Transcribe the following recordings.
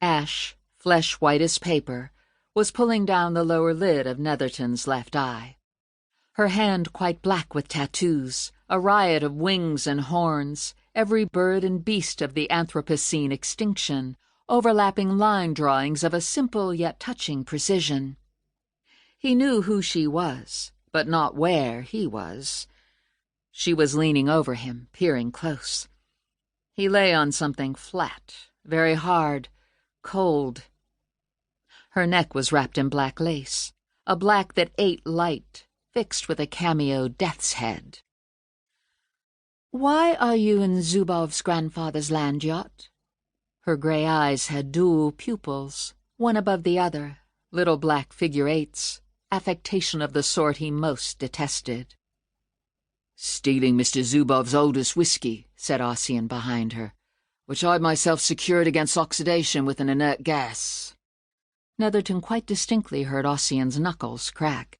Ash, flesh white as paper, was pulling down the lower lid of Netherton's left eye. Her hand quite black with tattoos, a riot of wings and horns, every bird and beast of the Anthropocene extinction, overlapping line drawings of a simple yet touching precision. He knew who she was, but not where he was. She was leaning over him, peering close. He lay on something flat, very hard, cold. Her neck was wrapped in black lace, a black that ate light, fixed with a cameo death's head. "Why are you in Zubov's grandfather's land yacht?" Her gray eyes had dual pupils, one above the other, little black figure-eights, affectation of the sort he most detested. "Stealing Mr. Zubov's oldest whiskey," said Ossian behind her, "which I myself secured against oxidation with an inert gas." Netherton quite distinctly heard Ossian's knuckles crack.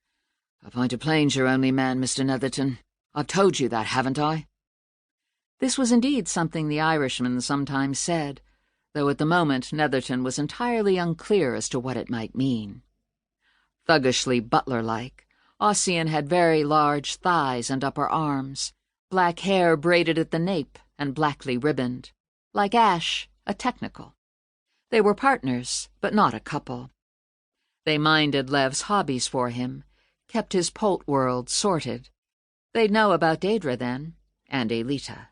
"A pint of plain's your only man, Mr. Netherton. I've told you that, haven't I?" This was indeed something the Irishman sometimes said, though at the moment Netherton was entirely unclear as to what it might mean. Thuggishly butler-like, Ossian had very large thighs and upper arms, black hair braided at the nape and blackly ribboned. Like Ash, a technical. They were partners, but not a couple. They minded Lev's hobbies for him, kept his Polt world sorted. They'd know about Daedra then, and Aelita.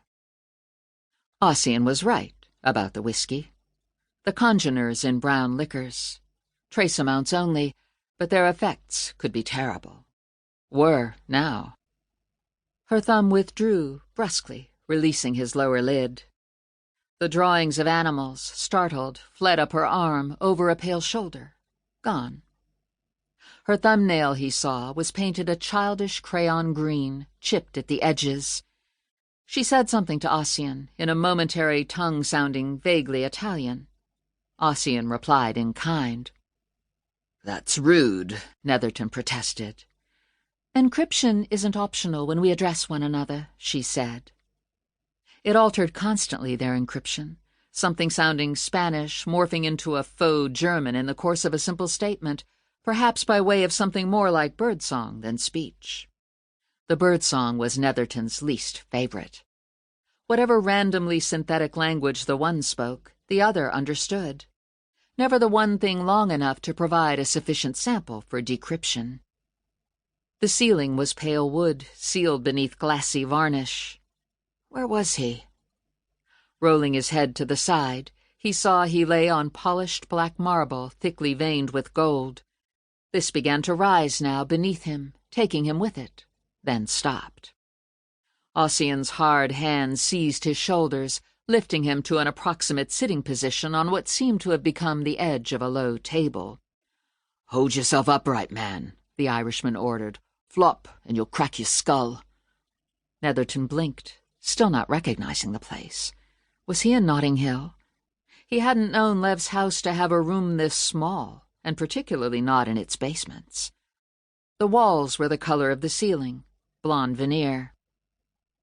Ossian was right about the whiskey. The congeners in brown liquors. Trace amounts only, but their effects could be terrible. Were, now. Her thumb withdrew, brusquely, releasing his lower lid. The drawings of animals, startled, fled up her arm, over a pale shoulder. Gone. Her thumbnail, he saw, was painted a childish crayon green, chipped at the edges. She said something to Ossian, in a momentary tongue sounding vaguely Italian. Ossian replied in kind. "That's rude," Netherton protested. "Encryption isn't optional when we address one another," she said. It altered constantly, their encryption, something sounding Spanish morphing into a faux German in the course of a simple statement, perhaps by way of something more like birdsong than speech. The birdsong was Netherton's least favorite. Whatever randomly synthetic language the one spoke, the other understood. Never the one thing long enough to provide a sufficient sample for decryption. The ceiling was pale wood, sealed beneath glassy varnish. Where was he? Rolling his head to the side, he saw he lay on polished black marble thickly veined with gold. This began to rise now beneath him, taking him with it, then stopped. Ossian's hard hand seized his shoulders, lifting him to an approximate sitting position on what seemed to have become the edge of a low table. "Hold yourself upright, man," the Irishman ordered. "Flop, and you'll crack your skull." Netherton blinked, still not recognizing the place. Was he in Notting Hill? He hadn't known Lev's house to have a room this small, and particularly not in its basements. The walls were the color of the ceiling, blonde veneer.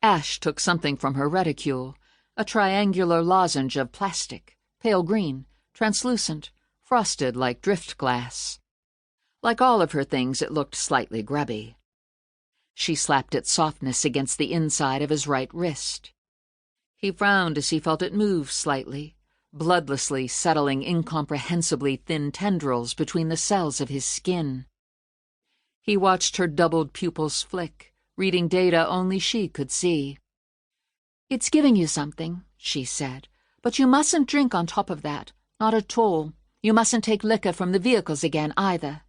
Ash took something from her reticule, a triangular lozenge of plastic, pale green, translucent, frosted like drift glass. Like all of her things, it looked slightly grubby. She slapped its softness against the inside of his right wrist. He frowned as he felt it move slightly, bloodlessly settling incomprehensibly thin tendrils between the cells of his skin. He watched her doubled pupils flick, reading data only she could see. "It's giving you something," she said, "but you mustn't drink on top of that, not at all. You mustn't take liquor from the vehicles again, either."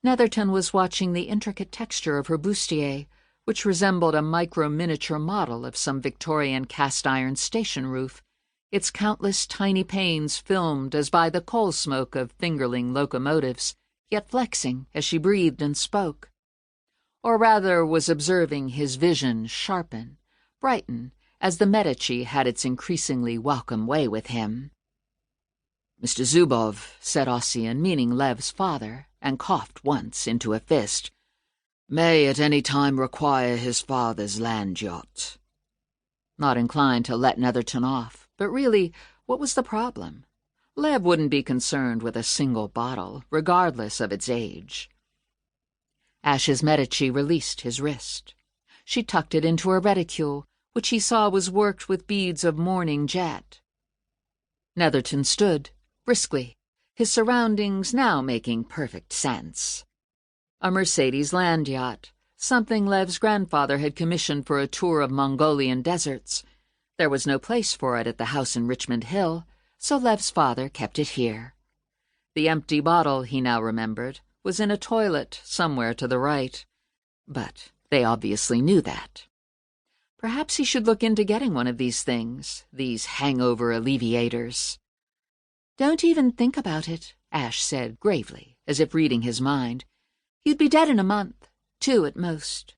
Netherton was watching the intricate texture of her bustier, which resembled a micro-miniature model of some Victorian cast-iron station roof, its countless tiny panes filmed as by the coal smoke of fingerling locomotives, yet flexing as she breathed and spoke. Or rather was observing his vision sharpen, brighten, as the Medici had its increasingly welcome way with him. "Mr. Zubov," said Ossian, meaning Lev's father, and coughed once into a fist, "may at any time require his father's land yacht." Not inclined to let Netherton off, but really, what was the problem? Lev wouldn't be concerned with a single bottle, regardless of its age. Ash's Medici released his wrist. She tucked it into her reticule, which he saw was worked with beads of morning jet. Netherton stood, briskly, his surroundings now making perfect sense. A Mercedes land yacht, something Lev's grandfather had commissioned for a tour of Mongolian deserts. There was no place for it at the house in Richmond Hill, so Lev's father kept it here. The empty bottle, he now remembered, was in a toilet somewhere to the right. But they obviously knew that. Perhaps he should look into getting one of these things, these hangover alleviators. "Don't even think about it," Ash said gravely, as if reading his mind. "You'd be dead in a month, 2 at most."